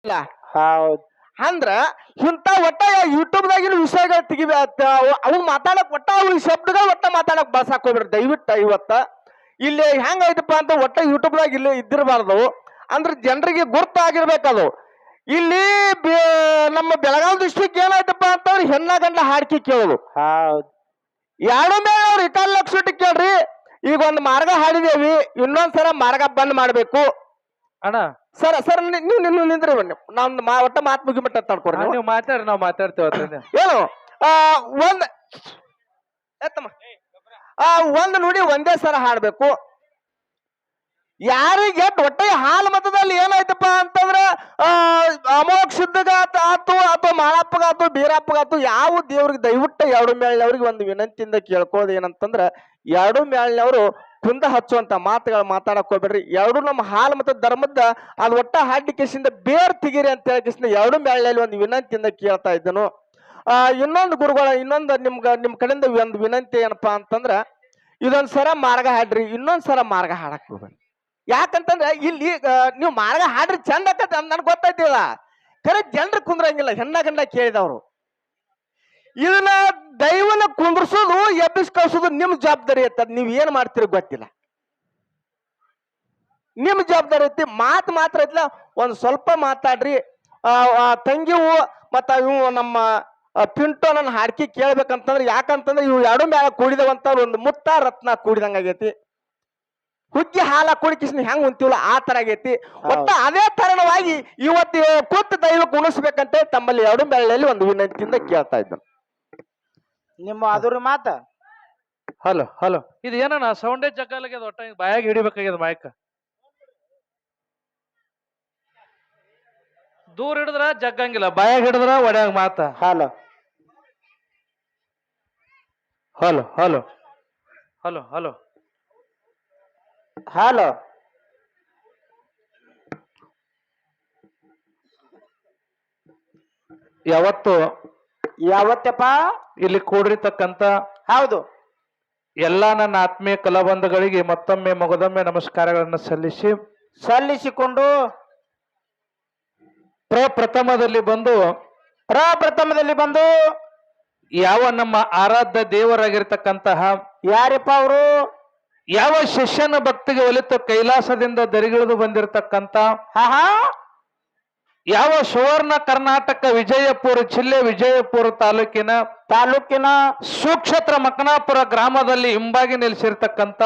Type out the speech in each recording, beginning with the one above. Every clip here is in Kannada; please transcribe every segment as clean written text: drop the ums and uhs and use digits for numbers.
ಇಲ್ಲ ಹೌದ್ ಅಂದ್ರ ಇಂತ ಒಟ್ಟ ಯೂಟ್ಯೂಬ್ದಾಗಿನ ವಿಷಯಗಳು ತೆಗಿಬ ಅವು ಮಾತಾಡಕ್ ಒಟ್ಟ ಅವು ಶಬ್ದಗಳು ಒಟ್ಟ ಮಾತಾಡಕ್ ಬಳಸಾಕ್ ಹೋಗ್ಬಿಡ್ರಿ ದಯವಿಟ್ಟು ಇವತ್ತ ಇಲ್ಲಿ ಹೆಂಗೈತಪ್ಪ ಅಂತ ಒಟ್ಟ ಯೂಟ್ಯೂಬ್ದಾಗ ಇಲ್ಲಿ ಇದ್ದಿರಬಾರ್ದು ಅಂದ್ರೆ ಜನರಿಗೆ ಗುರ್ತಾಗಿರ್ಬೇಕದು ಇಲ್ಲಿ ನಮ್ಮ ಬೆಳಗಾವಿ ಡಿಸ್ಟ್ರಿಕ್ಟ್ ಏನಾಯ್ತಪ್ಪ ಅಂತಂದ್ರೆ ಹೆಣ್ಣ ಗಂಡ ಹಾಡ್ಕಿ ಕೇಳೋದು ಹೌದ್ ಎರಡು ಮೇಲೆ ಅವ್ರು ಇಟಲ್ ಲಕ್ಷ ಕೇಳ್ರಿ ಈಗ ಒಂದು ಮಾರ್ಗ ಹಾಡಿದೇವಿ ಇನ್ನೊಂದ್ಸಲ ಮಾರ್ಗ ಬಂದ್ ಮಾಡ್ಬೇಕು ಅಣ್ಣ ಸರ್ ಸರ್ ನೀವು ನಿಂದ್ರಿ ನಮ್ದು ಒಟ್ಟ ಮಾತು ಮುಗಿಮಟ್ಟ ತಡ್ಕೊಡ್ರಿ ನೀವು ಮಾತಾಡ್ರಿ ನಾವು ಮಾತಾಡ್ತೇವೆ ಏನು ಒಂದ್ ಎತ್ತಮ್ಮ ಒಂದ್ ನುಡಿ ಒಂದೇ ಸರ ಹಾಡ್ಬೇಕು ಯಾರಿಗೆ ಒಟ್ಟೆ ಹಾಲು ಮತದಲ್ಲಿ ಏನಾಯ್ತಪ್ಪ ಅಂತಂದ್ರ ಅಮೋಘ ಸಿದ್ಧಗಾತ ಆತು ಅಥವಾ ಮಾಳಪ್ಪಗಾತು ಬೀರಪ್ಪಗಾತು ಯಾವ ದೇವ್ರಿಗೆ ದಯವಿಟ್ಟು ಎರಡು ಮೇಳ್ನವ್ರಿಗೆ ಒಂದು ವಿನಂತಿಯಿಂದ ಕೇಳ್ಕೊಳ್ಳೋದು ಏನಂತಂದ್ರ ಎರಡು ಮೇಳ್ನವರು ಕುಂದ ಹಚ್ಚುವಂತ ಮಾತುಗಳು ಮಾತಾಡಕ್ ಹೋಗ್ಬೇಡ್ರಿ ಎರಡು ನಮ್ಮ ಹಾಲು ಮತ್ತು ಧರ್ಮದ ಅದು ಒಟ್ಟ ಹಾಡ್ಲಿಕ್ಕೆಸಿಂದ ಬೇರ್ ತೆಗೀರಿ ಅಂತ ಹೇಳಿ ಎರಡು ಮೇಳ್ನಲ್ಲಿ ಒಂದು ವಿನಂತಿಯಿಂದ ಕೇಳ್ತಾ ಇದ್ದನು ಇನ್ನೊಂದು ಗುರುಗಳ ಇನ್ನೊಂದು ನಿಮ್ ಕಡೆಯಿಂದ ಒಂದು ವಿನಂತಿ ಏನಪ್ಪಾ ಅಂತಂದ್ರ ಇದೊಂದ್ ಸರ ಮಾರ್ಗ ಹಾಡ್ರಿ ಇನ್ನೊಂದ್ ಸರ ಮಾರ್ಗ ಹಾಡಕ್ ಹೋಗ್ಬೇಡ್ರಿ ಯಾಕಂತಂದ್ರೆ ಇಲ್ಲಿ ನೀವು ಮಾರ್ಗ ಹಾಡ್ರಿ ಚಂದ ಆಕತ್ ನನ್ಗೆ ಗೊತ್ತಾಯ್ತಿಲ್ಲ ಖರೆ ಜನರು ಕುಂದ್ರಂಗಿಲ್ಲ ಹೆಣ್ಣ ಗಂಡ ಕೇಳಿದವ್ರು ಇದನ್ನ ದೈವನ ಕುಂದ್ರಸೋದು ಎಬ್ಬಿಸ್ ಕಳ್ಸೋದು ನಿಮ್ ಜವಾಬ್ದಾರಿ ಐತದ ನೀವ್ ಏನ್ ಮಾಡ್ತೀರಿ ಗೊತ್ತಿಲ್ಲ ನಿಮ್ ಜವಾಬ್ದಾರಿ ಐತಿ ಮಾತ್ರ ಐತಿಲ್ಲ ಒಂದ್ ಸ್ವಲ್ಪ ಮಾತಾಡ್ರಿ ತಂಗಿವು ಮತ್ತ ಇವು ನಮ್ಮ ಪಿಂಟೋ ನನ್ನ ಹಾಡ್ಕಿ ಕೇಳ್ಬೇಕಂತಂದ್ರೆ ಯಾಕಂತಂದ್ರೆ ಇವು ಎರಡು ಮ್ಯಾಲ ಕೂಡಿದವಂತ ಒಂದು ಮುತ್ತ ರತ್ನ ಕೂಡಿದಂಗ ಆಗೈತಿ ಹುಗ್ಗಿ ಹಾಲ ಕುಡಿಕಿಸ್ ಹೆಂಗ್ ಉಂತೀವಲ್ಲ ಆ ತರ ಆಗೈತಿ ಒಟ್ಟ ಅದೇ ತರಣವಾಗಿ ಇವತ್ತು ಕೂತ್ ದೈವಕ್ಕೆ ಉಣಿಸ್ಬೇಕಂತ ತಮ್ಮಲ್ಲಿ ಎರಡು ಬೆಳ್ಳೆಯಲ್ಲಿ ಒಂದು ವಿನಂತಿಯಿಂದ ಕೇಳ್ತಾ ಇದ್ದನು ನಿಮ್ಮ ಅದ್ರ ಮಾತ ಹಲೋ ಹಲೋ ಇದು ಏನಣ್ಣ ಸೌಂಡೇ ಜಗ್ಗಾಲಾಗ್ಯದ ಒಟ್ಟ ಬಾಯಾಗ ಹಿಡಿಬೇಕಾಗ್ಯದ ಮಾಯಕ ದೂರ ಹಿಡಿದ್ರ ಜಗ್ಗಂಗಿಲ್ಲ ಬಾಯಾಗ ಹಿಡಿದ್ರ ಒಡ್ಯಾಗ ಮಾತ hello hello hello hello hello hello ಯಾವತ್ತಪ್ಪ ಇಲ್ಲಿ ಕೂಡಿರ್ತಕ್ಕಂತ ಹೌದು ಎಲ್ಲಾ ನನ್ನ ಆತ್ಮೀಯ ಕಲಾಬಂಧುಗಳಿಗೆ ಮತ್ತೊಮ್ಮೆ ಮಗದೊಮ್ಮೆ ನಮಸ್ಕಾರಗಳನ್ನು ಸಲ್ಲಿಸಿಕೊಂಡು ಪ್ರಪ್ರಥಮದಲ್ಲಿ ಬಂದು ಯಾವ ನಮ್ಮ ಆರಾಧ್ಯ ದೇವರಾಗಿರ್ತಕ್ಕಂತಹ ಯಾರಪ್ಪ ಅವರು ಯಾವ ಶಿಷ್ಯನ ಭಕ್ತಿಗೆ ಒಲಿತು ಕೈಲಾಸದಿಂದ ದರಿಗಿಳಿದು ಬಂದಿರತಕ್ಕಂತ ಯಾವ ಸುವರ್ಣ ಕರ್ನಾಟಕ ವಿಜಯಪುರ ಜಿಲ್ಲೆ ವಿಜಯಪುರ ತಾಲೂಕಿನ ಸುಕ್ಷೇತ್ರ ಮಕನಾಪುರ ಗ್ರಾಮದಲ್ಲಿ ಹಿಂಬಾಗಿ ನಿಲ್ಲಿಸಿರ್ತಕ್ಕಂತ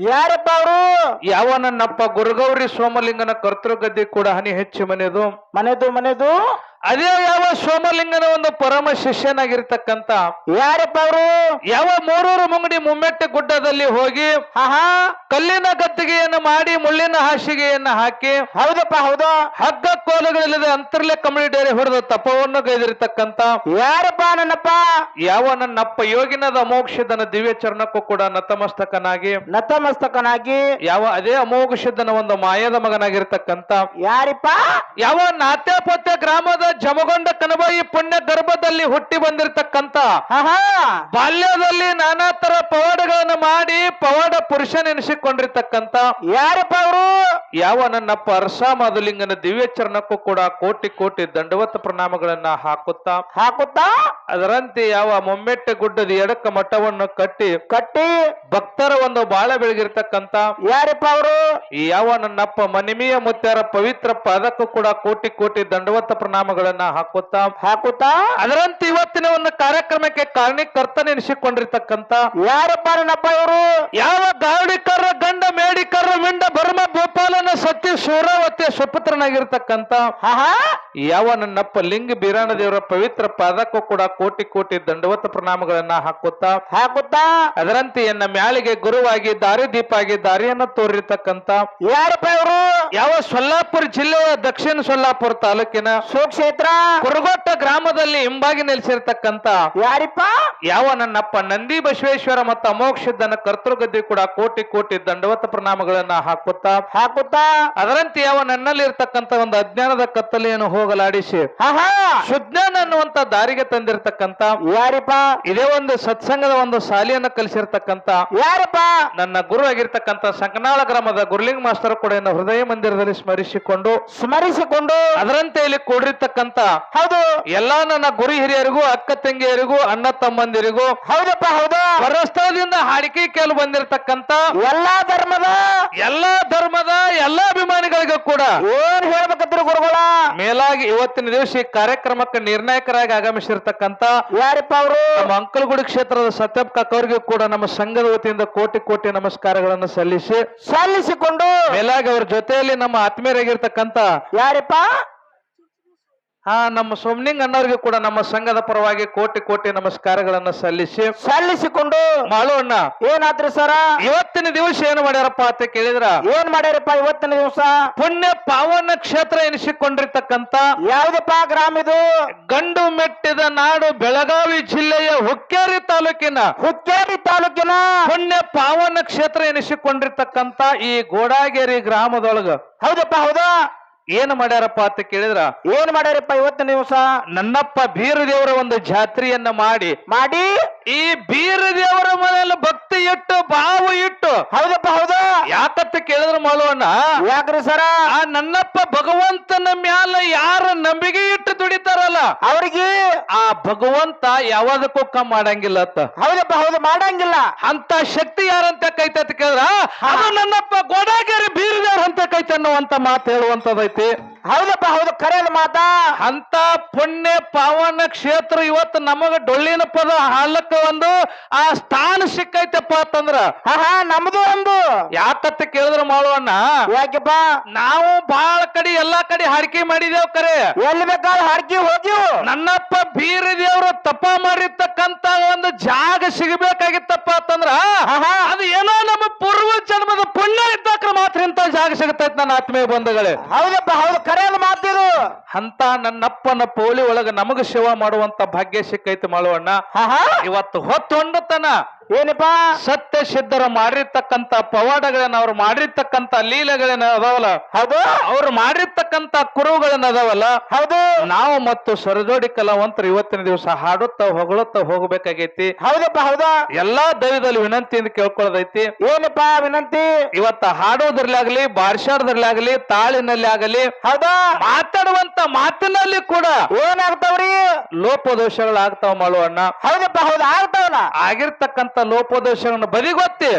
ಯಾರಪ್ಪ ಅವರು ಯಾವ ನನ್ನಪ್ಪ ಗುರುಗೌರಿ ಸೋಮಲಿಂಗನ ಕರ್ತೃಗದ್ದೆ ಕೂಡ ಹನಿ ಹೆಚ್ಚು ಮನೆದು ಅದೇ ಯಾವ ಸೋಮಲಿಂಗನ ಒಂದು ಪರಮ ಶಿಷ್ಯನಾಗಿರ್ತಕ್ಕಂತ ಯಾರಪ್ಪ ಅವರು ಯಾವ ಮೂರೂರು ಮುಂಗಡಿ ಮುಮ್ಮೆಟ್ಟೆ ಗುಡ್ಡದಲ್ಲಿ ಹೋಗಿ ಕಲ್ಲಿನ ಗದ್ದಿಗೆಯನ್ನು ಮಾಡಿ ಮುಳ್ಳಿನ ಹಾಸಿಗೆಯನ್ನು ಹಾಕಿ ಹೌದಪ್ಪ ಹೌದು ಹಗ್ಗ ಕೋಲುಗಳಿಲ್ಲದೆ ಅಂತರ್ಲೆ ಕಮಳಿ ಡೇರೆ ಹೊಡೆದ ತಪವನ್ನು ಗೈದಿರ್ತಕ್ಕಂತ ಯಾರಪ್ಪ ನನ್ನಪ್ಪ ಯಾವ ನನ್ನಪ್ಪ ಯೋಗಿನದ ಅಮೋಕ್ಷದನ ದಿವ್ಯ ಚರಣಕ್ಕೂ ಕೂಡ ನತಮಸ್ತಕನಾಗಿ ಯಾವ ಅದೇ ಅಮೋಘಸಿದ್ದನ ಒಂದು ಮಾಯದ ಮಗನಾಗಿರ್ತಕ್ಕಂತ ಯಾರಿಪ್ಪ ಯಾವ ನಾತ್ಯಪತ್ಯ ಗ್ರಾಮದ ಜಮಗೊಂಡ ಕನಬಾಯಿ ಪುಣ್ಯ ಗರ್ಭದಲ್ಲಿ ಹುಟ್ಟಿ ಬಂದಿರತಕ್ಕಂತ ಬಾಲ್ಯದಲ್ಲಿ ನಾನಾ ತರ ಪವಾಡಗಳನ್ನು ಮಾಡಿ ಪವಾಡ ಪುರುಷನೆನಿಸಿಕೊಂಡಿರ್ತಕ್ಕಂತ ಯಾರಪ್ಪ ಅವರು ಯಾವ ನನ್ನಪ್ಪ ಅರ್ಷ ಮಾಧುಲಿಂಗನ ದಿವ್ಯ ಚರಣಕ್ಕೂ ಕೂಡ ಕೋಟಿ ಕೋಟಿ ದಂಡವತ್ ಪ್ರಣಾಮಗಳನ್ನ ಹಾಕುತ್ತಾ ಅದರಂತೆ ಯಾವ ಮೊಮ್ಮೆಟ್ಟೆ ಗುಡ್ಡದ ಎಡಕ್ಕ ಮಠವನ್ನು ಕಟ್ಟಿ ಭಕ್ತರ ಒಂದು ಬಾಳ ಬೆಳಗಿರ್ತಕ್ಕಂತ ಯಾರಪ್ಪ ಅವರು ಯಾವ ನನ್ನಪ್ಪ ಮನಿಮಿಯ ಮುತ್ಯಾರ ಪವಿತ್ರ ಪಾದಕ್ಕೂ ಕೂಡ ಕೋಟಿ ಕೋಟಿ ದಂಡವತ್ತ ಪ್ರಣಾಮಗಳನ್ನ ಹಾಕುತ್ತಾ ಅದರಂತೆ ಇವತ್ತಿನ ಒಂದು ಕಾರ್ಯಕ್ರಮಕ್ಕೆ ಕಾರಣೀಕರ್ತನೆನಿಸಿಕೊಂಡಿರ್ತಕ್ಕಂತ ಯಾರಪ್ಪ ನನ್ನಪ್ಪ ಇವರು ಯಾವ ಗಾವಡಿಕರ ಗಂಡ ಮೇಡಿಕರ ವಿಂಡ ಬರ್ಮ ಗೋಪಾಲನ ಸತ್ಯ ಸೂರಾವತಿಯ ಸುಪುತ್ರನಾಗಿರ್ತಕ್ಕಂತ ಯಾವ ನನ್ನಪ್ಪ ಲಿಂಗ ಬೀರಾಣ ದೇವರ ಪವಿತ್ರ ಪಾದಕ್ಕೂ ಕೂಡ ಕೋಟಿ ಕೋಟಿ ದಂಡವತ್ತ ಪ್ರಣಾಮಗಳನ್ನ ಹಾಕುತ್ತಾ ಅದರಂತೆ ಎನ್ನ ಮ್ಯಾಳಿಗೆ ಗುರುವಾಗಿ ದಾರಿ ದೀಪ ಆಗಿ ದಾರಿಯನ್ನು ತೋರಿರ್ತಕ್ಕಂತ ಯಾರಪ್ಪ ಇವರು ಯಾವ ಸೊಲ್ಲಾಪುರ ಜಿಲ್ಲೆಯ ದಕ್ಷಿಣ ಸೊಲ್ಲಾಪುರ ತಾಲೂಕಿನ ಸುಕ್ಷೇತ್ರ ಕುರುಗೊಟ್ಟ ಗ್ರಾಮದಲ್ಲಿ ಹಿಂಬಾಗಿ ನೆಲೆಸಿರ್ತಕ್ಕಂತ ಯಾರಿಪ್ಪ ಯಾವ ನನ್ನಪ್ಪ ನಂದಿ ಬಸವೇಶ್ವರ ಮತ್ತು ಅಮೋಘ ಸಿದ್ಧನ ಕರ್ತೃಗದ್ದೆ ಕೂಡ ಕೋಟಿ ಕೋಟಿ ದಂಡವತ ಪ್ರಣಾಮಗಳನ್ನ ಹಾಕುತ್ತಾ ಅದರಂತೆ ಯಾವ ನನ್ನಲ್ಲಿ ಇರ್ತಕ್ಕಂತ ಒಂದು ಅಜ್ಞಾನದ ಕತ್ತಲೆಯನ್ನು ಹೋಗಲಾಡಿಸಿ ಸುಜ್ಞಾನ ಅನ್ನುವಂತ ದಾರಿಗೆ ತಂದಿರತಕ್ಕಂತ ಯಾರಿಪ್ಪ ಇದೇ ಒಂದು ಸತ್ಸಂಗದ ಒಂದು ಶಾಲೆಯನ್ನ ಕಲಿಸಿರ್ತಕ್ಕಂತ ಯಾರಪ್ಪ ನನ್ನ ಗುರು ಆಗಿರ್ತಕ್ಕಂತ ಸಂಕನಾಳ ಗ್ರಾಮದ ಗುರುಲಿಂಗ ಮಾಸ್ತರ್ ಕೂಡ ಹೃದಯ ಮಂದಿರದಲ್ಲಿ ಸ್ಮರಿಸಿಕೊಂಡು ಅದರಂತೆ ಇಲ್ಲಿ ಕೂಡಿರ್ತಕ್ಕಂತ ಹೌದು ಎಲ್ಲಾ ನನ್ನ ಗುರು ಹಿರಿಯರಿಗೂ ಅಕ್ಕ ತಂಗಿಯರಿಗೂ ಅಣ್ಣ ತಮ್ಮಂದಿರಿಗೂ ಹೌದಪ್ಪ ಹೌದು ಪರಸ್ಥಳದಿಂದ ಹಾಡಿಕೆ ಕೇಳಿ ಬಂದಿರತಕ್ಕಂತ ಎಲ್ಲಾ ಧರ್ಮದ ಎಲ್ಲಾ ಅಭಿಮಾನಿಗಳಿಗೂ ಕೂಡ ಏನ್ ಹೇಳ್ಬೇಕಂತೀರಿ ಗುರುಗಳ ಮೇಲಾಗಿ ಇವತ್ತಿನ ದಿವಸ ಈ ಕಾರ್ಯಕ್ರಮಕ್ಕೆ ನಿರ್ಣಾಯಕರಾಗಿ ಆಗಮಿಸಿರ್ತಕ್ಕಂತ ಯಾರಪ್ಪ ಅವರು ನಮ್ಮ ಅಂಕಲಗುಡಿ ಕ್ಷೇತ್ರದ ಸತ್ಯಪ್ಪ ಕಾಕವರಿಗೂ ಕೂಡ ನಮ್ಮ ಸಂಘದ ವತಿಯಿಂದ ಕೋಟಿ ಕೋಟಿ ನಮಸ್ಕಾರಗಳನ್ನು ಸಲ್ಲಿಸಿಕೊಂಡು ಮೇಲಾಗಿ ಅವ್ರ ಜೊತೆಯಲ್ಲಿ ನಮ್ಮ ಆತ್ಮೀಯರಾಗಿರ್ತಕ್ಕಂತ ಯಾರಪ್ಪ ನಮ್ಮ ಸೋಮನಿಂಗ್ ಅಣ್ಣವ್ರಿಗೆ ಕೂಡ ನಮ್ಮ ಸಂಘದ ಪರವಾಗಿ ಕೋಟಿ ಕೋಟಿ ನಮಸ್ಕಾರಗಳನ್ನು ಸಲ್ಲಿಸಿಕೊಂಡು ಮಾಡೋಣ. ಏನಾದ್ರಿ ಸರ ಇವತ್ತಿನ ದಿವಸ ಏನು ಮಾಡ್ಯಾರಪ್ಪ ಅಂತ ಕೇಳಿದ್ರ ಏನ್ ಮಾಡ್ಯಾರಪ್ಪ ಇವತ್ತಿನ ದಿವಸ ಪುಣ್ಯ ಪಾವನ ಕ್ಷೇತ್ರ ಎನಿಸಿಕೊಂಡಿರ್ತಕ್ಕಂತ ಯಾವ್ದಪ್ಪ ಗ್ರಾಮ ಇದು ಗಂಡು ಮೆಟ್ಟಿದ ನಾಡು ಬೆಳಗಾವಿ ಜಿಲ್ಲೆಯ ಹುಕ್ಕೇರಿ ತಾಲೂಕಿನ ಪುಣ್ಯ ಪಾವನ ಕ್ಷೇತ್ರ ಎನಿಸಿಕೊಂಡಿರ್ತಕ್ಕಂತ ಈ ಗೋಡಾಗೇರಿ ಗ್ರಾಮದೊಳಗ ಹೌದಪ್ಪ ಹೌದಾ ಏನ್ ಮಾಡ್ಯಾರಪ್ಪ ಅಂತ ಕೇಳಿದ್ರ ಏನ್ ಮಾಡ್ಯಾರಪ್ಪ ಇವತ್ತಿನ ದಿವಸ ನನ್ನಪ್ಪ ಬೀರದೇವರ ಒಂದು ಜಾತ್ರೆಯನ್ನ ಮಾಡಿ ಈ ಬೀರದೇವರ ಮನೆಯಲ್ಲಿ ಭಕ್ತಿ ಇಟ್ಟು ಭಾವ ಇಟ್ಟು ಹೌದಪ್ಪ ಹೌದಾ ಯಾಕಂತ ಕೇಳಿದ್ರ ಮಾಲವನ್ನ ಯಾಕ್ರಿ ಸರ ಆ ನನ್ನಪ್ಪ ಭಗವಂತನ ಮ್ಯಾಲ ಯಾರ ನಂಬಿಕೆ ಇಟ್ಟು ದುಡಿತಾರಲ್ಲ ಅವ್ರಿಗೆ ಆ ಭಗವಂತ ಯಾವದಕ್ಕೂ ಕಮ್ಮಿ ಮಾಡಂಗಿಲ್ಲ ಅಂತ. ಹೌದಪ್ಪ ಹೌದು ಮಾಡಂಗಿಲ್ಲ ಅಂತ ಶಕ್ತಿ ಯಾರಂತ ಕೈತೆ ಅಂತ ಕೇಳಿದ್ರ ಅದು ನನ್ನಪ್ಪ ಗೋಡಾಗೇರಿ ಬೀರದೇವ್ರ ಅಂತ ಕೈತೆ ಅನ್ನುವಂತ ಮಾತು ಹೇಳುವಂತದೈತಿ. ಹೌದಪ್ಪ ಹೌದು ಕರೆಯದ ಮಾತಾ ಅಂತ ಪುಣ್ಯ ಪಾವನ ಕ್ಷೇತ್ರ ಇವತ್ತು ನಮಗ ಡೊಳ್ಳಿನ ಪದ ಹಾಲಕ್ಕ ಒಂದು ಆ ಸ್ಥಾನ ಸಿಕ್ಕೈತಪ್ಪ ಅಂತಂದ್ರ ನಮ್ದು ಒಂದು ಯಾಕತ್ತ ಕೇಳಿದ್ರ ಮಾಡೋಣ ಯಾಕೆಪ್ಪ ನಾವು ಬಹಳ ಕಡೆ ಎಲ್ಲಾ ಕಡೆ ಹಾಡಿಕೆ ಮಾಡಿದೇವ್ ಕರೆ ಎಲ್ಲಿ ಬೇಕಾದ್ರೆ ಹಾಡ್ಕಿ ಹೋಗಿವು ನನ್ನಪ್ಪ ಬೀರದೇವ್ರು ತಪ ಮಾಡಿರ್ತಕ್ಕಂತ ಒಂದು ಜಾಗ ಸಿಗಬೇಕಾಗಿತ್ತಪ್ಪ ಅಂತಂದ್ರ ಅದು ಏನೋ ನಮ್ಮ ಪೂರ್ವ ಜನ್ಮದ ಪುಣ್ಯ ಇದ್ದಕ್ರ ಮಾತ್ರ ಇಂತ ಜಾಗ ಸಿಗತೈತ್ ನನ್ನ ಆತ್ಮೀಯ ಬಂಧುಗಳೇ. ಹೌದಪ್ಪ ಹೌದು ಕರೆಯದ ಮಾತಿದು ಅಂತ ನನ್ನಪ್ಪನ ಪೋಲಿ ಒಳಗ ನಮಗ ಸೇವಾ ಮಾಡುವಂತ ಭಾಗ್ಯ ಸಿಕ್ಕೈತಿ ಮಾಳವಣ್ಣ. ಇವತ್ತು ಹೊತ್ತೊಂಡತನ ಏನಪ್ಪಾ ಸತ್ಯ ಸಿದ್ಧರ ಮಾಡಿರ್ತಕ್ಕಂತ ಪವಾಡಗಳನ್ನ ಅವ್ರು ಮಾಡಿರ್ತಕ್ಕಂತ ಲೀಲೆಗಳನ್ನ ಅದಾವಲ್ಲ ಹೌದು ಅವ್ರು ಮಾಡಿರ್ತಕ್ಕಂತ ಕುರುಗಳನ್ನ ಅದಾವಲ್ಲ ಹೌದು ನಾವು ಮತ್ತು ಸರಜೋಡಿ ಕಲಾವಂತರು ಇವತ್ತಿನ ದಿವಸ ಹಾಡುತ್ತಾ ಹೊಗಳುತ್ತಾ ಹೋಗಬೇಕಾಗೈತಿ. ಹೌದಪ್ಪ ಹೌದಾ ಎಲ್ಲಾ ದೈವದಲ್ಲಿ ವಿನಂತಿಯಿಂದ ಕೇಳ್ಕೊಳ್ಳೋದೈತಿ. ಏನಪ್ಪಾ ವಿನಂತಿ ಇವತ್ತ ಹಾಡೋದ್ರಲ್ಲಿ ಆಗ್ಲಿ ಬಾರ್ಷಾಡದ್ರಲ್ಲಿ ಆಗ್ಲಿ ತಾಳಿನಲ್ಲಿ ಆಗಲಿ ಹೌದಾ ಮಾತಾಡುವಂತ ಮಾತಿನಲ್ಲಿ ಕೂಡ ಏನಾಗ್ತಾವ್ರಿ ಲೋಪದೋಷಗಳಾಗ್ತಾವ ಮಾಳುವಣ್ಣ. ಹೌದಪ್ಪ ಹೌದು ಆಗ್ತಾವಲ್ಲ ಆಗಿರ್ತಕ್ಕಂತ ಲೋಪದೋಷಗಳನ್ನು ಬದಿಗೊತ್ತಿ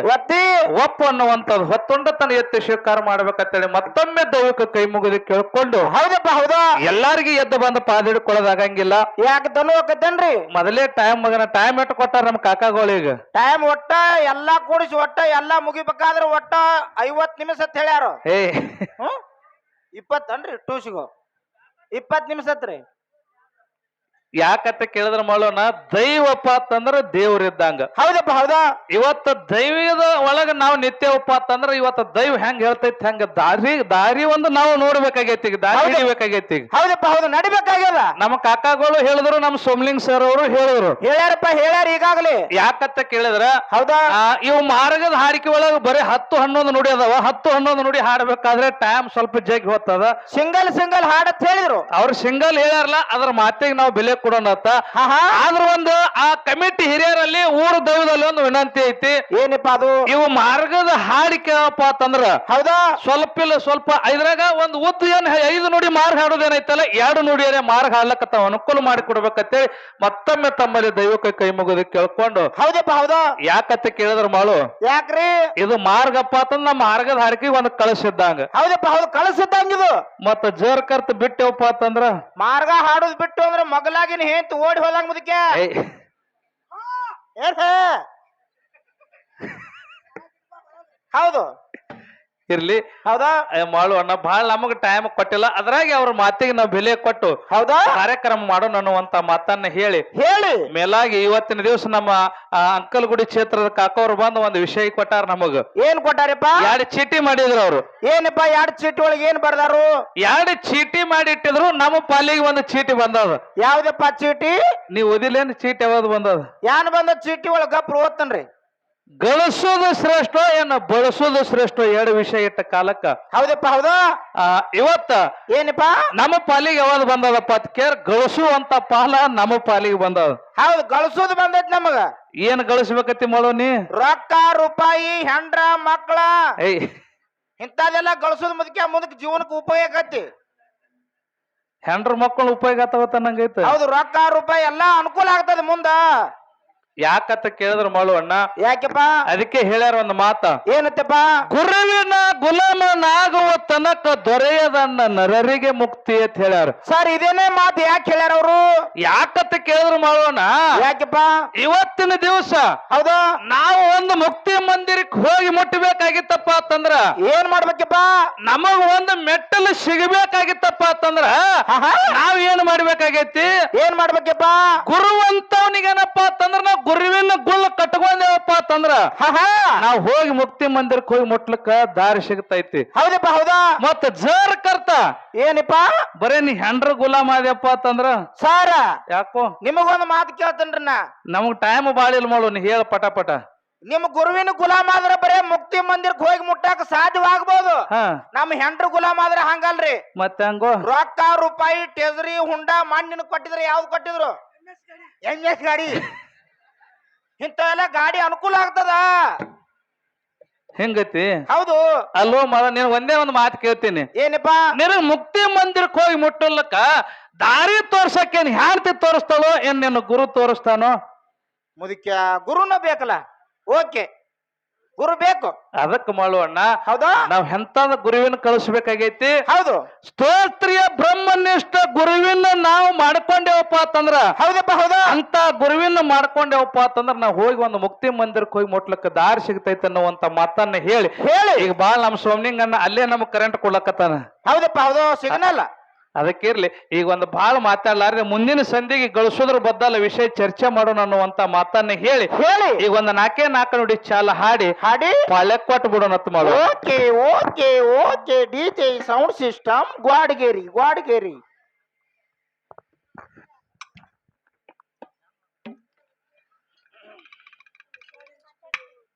ಒಪ್ಪು ಅನ್ನುವಂಥದ್ದು ಹೊತ್ತೊಂಡತನ ಎತ್ತಿ ಸ್ವೀಕಾರ ಮಾಡ್ಬೇಕಂತೇಳಿ ಮತ್ತೊಮ್ಮೆ ದೈವಕ್ಕೆ ಕೈ ಮುಗಿದು ಕೇಳ್ಕೊಂಡು ಹೌದಪ್ಪ ಹೌದಾ ಎಲ್ಲಾರ್ಗಿ ಎದ್ದು ಬಂದು ಪಾದಿಡ್ಕೊಳ್ಳೋದಾಗಂಗಿಲ್ಲ. ಯಾಕೆ ದನುವಕತ್ತೇನ್ರಿ ಮೊದಲೇ ಟೈಮ್ ಇಟ್ಟು ಕೊಟ್ಟಾರ ನಮ್ ಕಾಕಾಗಳಿಗೆ. ಟೈಮ್ ಒಟ್ಟ ಎಲ್ಲಾ ಕೂಡಿಸಿ ಒಟ್ಟ ಎಲ್ಲಾ ಮುಗಿಬೇಕಾದ್ರೆ ಒಟ್ಟ 50 ನಿಮಿಷ ಅಂತ ಹೇಳ್ಯಾರ. 20 ಅನ್ರಿ ಟೂಸಿಗೋ 20 ನಿಮಿಷ ಅತ್ರಿ. ಯಾಕಂತ ಕೇಳಿದ್ರ ಮಾಡೋಣ ದೈವಪ್ಪ ಅಂತಂದ್ರ ದೇವ್ರಿದ್ದಂಗ. ಹೌದಪ್ಪ ಹೌದಾ ಇವತ್ತ ದೈವದ ಒಳಗ ನಾವು ನಿತ್ಯವಪ್ಪ ಅಂತಂದ್ರ ಇವತ್ತ ದೈವ ಹೆಂಗ್ ಹೇಳ್ತೈತಿ ಹಂಗ ದಾರಿ ಒಂದು ನಾವು ನೋಡ್ಬೇಕಾಗೈತಿ, ದಾರಿ ಹಿಡಿಬೇಕಾಗೈತಿ. ಹೌದಪ್ಪ ಹೌದು ನಡಿಬೇಕಾಗ್ಯದ. ನಮ್ಮ ಕಾಕಾಗಳು ಹೇಳಿದ್ರು, ನಮ್ಮ ಸೋಮಲಿಂಗ್ ಸರ್ ಅವರು ಹೇಳಿದ್ರು. ಹೇಳ್ಯಾರಪ್ಪ ಹೇಳ್ಯಾರ ಈಗಾಗಲೇ. ಯಾಕಂತ ಕೇಳಿದ್ರ ಹೌದಾ ಇವು ಮಾರ್ಗದ ಹಾಡಿಕೆ ಒಳಗ ಬರೀ 10-11 ನುಡಿ ಅದಾವ. 10-11 ನುಡಿ ಹಾಡ್ಬೇಕಾದ್ರೆ ಟೈಮ್ ಸ್ವಲ್ಪ ಜಗ್ಗಿ ಹೋಗ್ತದ. ಸಿಂಗಲ್ ಹಾಡತ್ ಹೇಳಿದ್ರು ಅವ್ರು ಸಿಂಗಲ್ ಹೇಳ್ಯಾರಲ್ಲ ಅದ್ರ ಮಾತಿಗೆ ನಾವು ಬೆಲೆ ಕೊಡೋಣ. ಆದ್ರ ಒಂದು ಆ ಕಮಿಟಿ ಹಿರಿಯರಲ್ಲಿ ಊರು ದೈವದಲ್ಲಿ ಒಂದು ವಿನಂತಿ ಐತಿ. ಏನಪ್ಪಾ ಅದು? ಇವು ಮಾರ್ಗದ ಹಾಡಿಕೆ ಅಂತಂದ್ರ ಹೌದಾ ಸ್ವಲ್ಪ ಇಲ್ಲ ಸ್ವಲ್ಪ ಇದ್ರಾಗ ಒಂದು ಉದ್ದು ಏನ್ 5 ನುಡಿ ಮಾರ್ಗ ಹಾಡೋದೇನೈತಲ್ಲ 2 ನುಡಿಯರೇ ಮಾರ್ಗ ಹಾಡ್ಲಕ್ಕ ಅನುಕೂಲ ಮಾಡಿ ಕೊಡ್ಬೇಕಂತೇಳಿ ಮತ್ತೊಮ್ಮೆ ತಮ್ಮಲ್ಲಿ ದೈವಕ್ಕೆ ಕೈ ಮುಗಿದು ಕೇಳ್ಕೊಂಡು. ಹೌದಪ್ಪ ಹೌದಾ ಯಾಕಂತ ಕೇಳಿದ್ರ ಮಾಡು ಯಾಕ್ರಿ ಇದು ಮಾರ್ಗಪ್ಪ ಅಂತಂದ್ರ ನಮ್ಮ ಮಾರ್ಗದ ಹಾಡಿಕೆ ಒಂದು ಕಳಿಸಿದ್ದಂಗ. ಹೌದಪ್ಪ ಹೌದು ಕಳಿಸಿದ್ದಂಗಿದು. ಮತ್ತ ಜರ್ ಕರ್ತ ಬಿಟ್ಟೆವಪ್ಪ ಅಂತಂದ್ರ ಮಾರ್ಗ ಹಾಡೋದ್ ಬಿಟ್ಟು ಅಂದ್ರೆ ಮಗಲಾಗಿನ ಹೇಂತ ಓಡಿ ಹೋದಂಗ ಮುದಕ್ಕೆ ಹೌದು ಇರ್ಲಿ ಹೌದಾ ಮಾಡು ಅಣ್ಣ ಬಹಳ ನಮಗ್ ಟೈಮ್ ಕೊಟ್ಟಿಲ್ಲ ಅದ್ರಾಗೆ ಅವ್ರ ಮಾತಿಗೆ ನಾವು ಬೆಲೆ ಕೊಟ್ಟು ಹೌದಾ ಕಾರ್ಯಕ್ರಮ ಮಾಡೋಣ ಅನ್ನುವಂತ ಮಾತನ್ನ ಹೇಳಿ ಹೇಳಿ ಮೇಲಾಗಿ ಇವತ್ತಿನ ದಿವಸ ನಮ್ಮ ಅಂಕಲ್ಗುಡಿ ಕ್ಷೇತ್ರದ ಕಾಕೋರು ಬಂದು ಒಂದು ವಿಷಯ ಕೊಟ್ಟಾರ ನಮಗ ಏನ್ ಕೊಟ್ಟಾರಪ್ಪ 2 ಚೀಟಿ ಮಾಡಿದ್ರು ಅವ್ರು ಏನಪ್ಪ 2 ಚೀಟಿ ಒಳಗೆ ಏನ್ ಬರ್ದಾರು 2 ಚೀಟಿ ಮಾಡಿ ಇಟ್ಟಿದ್ರು ನಮ್ಮ ಪಾಲಿಗೆ ಒಂದು ಚೀಟಿ ಬಂದದ ಯಾವ್ದಪ್ಪ ಚೀಟಿ ನೀವು ಓದಿಲೇನು ಚೀಟಿ ಯಾವ್ದು ಬಂದದ ಯಾನ್ ಬಂದ ಚೀಟಿ ಒಳಗ ಗಪ್ರು ಓದ್ತನ್ರಿ ಗಳಿಸೋದು ಶ್ರೇಷ್ಠ ಏನ ಬಳಸೋದು ಶ್ರೇಷ್ಠ 2 ವಿಷಯ ಇಟ್ಟ ಕಾಲಕ್ಕ ಹೌದಪ್ಪ ಹೌದಾ ಇವತ್ತ ಏನಪ್ಪ ನಮ್ಮ ಪಾಲಿಗೆ ಯಾವ್ದು ಬಂದದಪ್ಪ ಅಂತ ಕೇರ್ ಗಳಿಸುವಂತ ಪಾಲ ನಮ್ಮ ಪಾಲಿಗೆ ಬಂದದ ಹೌದು ಗಳಿಸೋದು ಬಂದೈತಿ ನಮಗ ಏನ್ ಗಳಿಸ್ಬೇಕತಿ ಮಾಡೋ ನೀ ರೊಕ್ಕ ರೂಪಾಯಿ ಹೆಂಡ್ರ ಮಕ್ಕಳ ಏಯ್ ಇಂಥದೆಲ್ಲ ಗಳಿಸೋದು ಮುಂದಕ್ಕೆ ಜೀವನಕ್ಕೆ ಉಪಯೋಗ ಆಕತಿ ಹೆಂಡ್ರ ಮಕ್ಕಳು ಉಪಯೋಗ ಆಗತ್ತ ನಂಗೈತೆ ಹೌದು ರೊಕ್ಕ ರೂಪಾಯಿ ಎಲ್ಲಾ ಅನುಕೂಲ ಆಗ್ತದೆ ಮುಂದ ಯಾಕಂತ ಕೇಳಿದ್ರ ಮಾಡು ಅಣ್ಣ ಯಾಕೆಪ್ಪ ಅದಕ್ಕೆ ಹೇಳ್ಯಾರ ಒಂದು ಮಾತ ಏನತ್ತಪ್ಪ ಗುರುವಿನ ಗುಲಾಮನಾಗುವ ತನಕ ದೊರೆಯದನ್ನ ನರರಿಗೆ ಮುಕ್ತಿ ಅಂತ ಹೇಳ್ಯಾರ ಸರ್ ಇದೇನೇ ಮಾತು ಯಾಕೆ ಹೇಳ್ಯಾರ ಅವರು ಯಾಕಂತ ಕೇಳಿದ್ರ ಮಾಡೋಣ ಯಾಕೆಪ್ಪ ಇವತ್ತಿನ ದಿವಸ ಹೌದಾ ನಾವು ಒಂದು ಮುಕ್ತಿ ಮಂದಿರಕ್ಕೆ ಹೋಗಿ ಮುಟ್ಟಬೇಕಾಗಿತ್ತಪ್ಪ ಅಂತಂದ್ರ ಏನ್ ಮಾಡ್ಬೇಕಪ್ಪ ನಮಗ ಒಂದು ಮೆಟ್ಟಲು ಸಿಗಬೇಕಾಗಿತ್ತಪ್ಪ ಅಂತಂದ್ರ ನಾವ್ ಏನ್ ಮಾಡ್ಬೇಕಾಗೈತಿ ಏನ್ ಮಾಡ್ಬೇಕಪ್ಪ ಗುರುವಂತವನಿಗೇನಪ್ಪ ಅಂತಂದ್ರ ನಾವು ಗುರುವಿನ ಗುಳ್ಳ ಕಟ್ಕೊಂಡೇವಪ್ಪ ಅಂತಂದ್ರ ನಾವ್ ಹೋಗಿ ಮುಕ್ತಿ ಮಂದಿರಕ್ಕೆ ಹೋಗಿ ಮುಟ್ಲಕ್ಕ ದಾರಿ ಸಿಗ್ತೈತಿ ಹೌದಪ್ಪ ಹೌದಾ ಮತ್ತ ಜರ್ ಕರ್ತ ಏನಪ್ಪ ಬರೇ ನೀ ಹೆಂಡ್ರ ಗುಲಾಮ ಆದ್ಯಪ್ಪ ಅಂತಂದ್ರ ಸಾರ ಯಾಕೋ ನಿಮಗೊಂದು ಮಾತು ಕೇಳ್ತೇನ್ರಿ ನಾ ನಮಗ್ ಟೈಮ್ ಬಾಳ ಇಲ್ಲ ಮಾಡು ನೀ ಹೇಳ ಪಟ ಪಟ ನಿಮ್ ಗುರುವಿನ ಗುಲಾಮ ಆದ್ರೆ ಬರೇ ಮುಕ್ತಿ ಮಂದಿರಕ್ಕೆ ಹೋಗಿ ಮುಟ್ಟಾಕ ಸಾಧ್ಯವಾಗಬಹುದು ನಮ್ ಹೆಂಡ್ರ ಗುಲಾಮ ಆದ್ರೆ ಹಂಗಲ್ರಿ ಮತ್ತೆ ಹಂಗೋ ರೊಕ್ಕ ರೂಪಾಯಿ ಟೆಜರಿ ಹುಂಡ ಮಣ್ಣಿನ ಕೊಟ್ಟಿದ್ರೆ ಯಾವ್ದು ಕೊಟ್ಟಿದ್ರು MS ಗಾಡಿ ಇಂಥವೆಲ್ಲ ಗಾಡಿ ಅನುಕೂಲ ಆಗ್ತದ ಹೆಂಗತಿ ಹೌದು ಅಲ್ಲೋ ಮಗ ನೀನ್ ಒಂದೇ ಒಂದು ಮಾತು ಕೇಳ್ತೀನಿ ಏನಪ್ಪ ನಿನಗ್ ಮುಕ್ತಿ ಮಂದಿರಕ್ಕೆ ಹೋಗಿ ಮುಟ್ಟಲಕ್ಕ ದಾರಿ ತೋರ್ಸಕ್ಕೇನ್ ಹ್ಯಾಂತಿ ತೋರಿಸ್ತಾಳೋ ಏನ್ ನಿನ್ನ ಗುರು ತೋರಿಸ್ತಾನೋ ಮುದುಕ್ಯ ಗುರುನ ಬೇಕಲ್ಲ ಓಕೆ ಗುರು ಬೇಕು ಅದಕ್ಕೆ ಮಾಡುವಣ್ಣ ಹೌದಾ ನಾವ್ ಎಂತಾದ ಗುರುವಿನ ಕಳಿಸ್ಬೇಕಾಗೈತಿ ಹೌದು ಸ್ತೋತ್ರಿಯ ಬ್ರಹ್ಮನಿಷ್ಠ ಗುರುವಿನ ನಾವು ಮಾಡ್ಕೊಂಡೇವಪ್ಪ ಅಂತಂದ್ರ ಹೌದಪ್ಪ ಹೌದಾ ಅಂತ ಗುರುವಿನ ಮಾಡ್ಕೊಂಡೇವಪ್ಪ ಅಂತಂದ್ರ ನಾವ್ ಹೋಗಿ ಒಂದು ಮುಕ್ತಿ ಮಂದಿರಕ್ಕೆ ಹೋಗಿ ಮುಟ್ಲಕ್ಕ ದಾರಿ ಸಿಗ್ತೈತೆ ಅನ್ನುವಂತ ಮಾತನ್ನ ಹೇಳಿ ಈಗ ಬಾಳ ನಮ್ ಸೋಮ್ನಿಂಗನ್ನ ಅಲ್ಲೇ ನಮಗ್ ಕರೆಂಟ್ ಕೊಡ್ಲಕತ್ತಾನ ಹೌದಪ್ಪ ಹೌದು ಸಿಗ್ನಲ್ಲ ಅದಕ್ಕಿರ್ಲಿ ಈಗ ಒಂದು ಬಹಳ ಮಾತಾಡ್ಲಾರ್ದೆ ಮುಂದಿನ ಸಂಧಿಗೆ ಗಳಿಸೋದ್ರ ಬದ್ದಲ ವಿಷಯ ಚರ್ಚೆ ಮಾಡೋಣ ಅನ್ನುವಂತ ಮಾತನ್ನ ಹೇಳಿ ಈಗ ಒಂದು 4 ನುಡಿ ಚಾಲ ಹಾಡಿ ಪಾಳ್ಯ ಕೊಟ್ಟು ಬಿಡೋಣತ್ ಮಾಡೋ okay okay okay DJ sound system ಗ್ವಾಡಗೇರಿ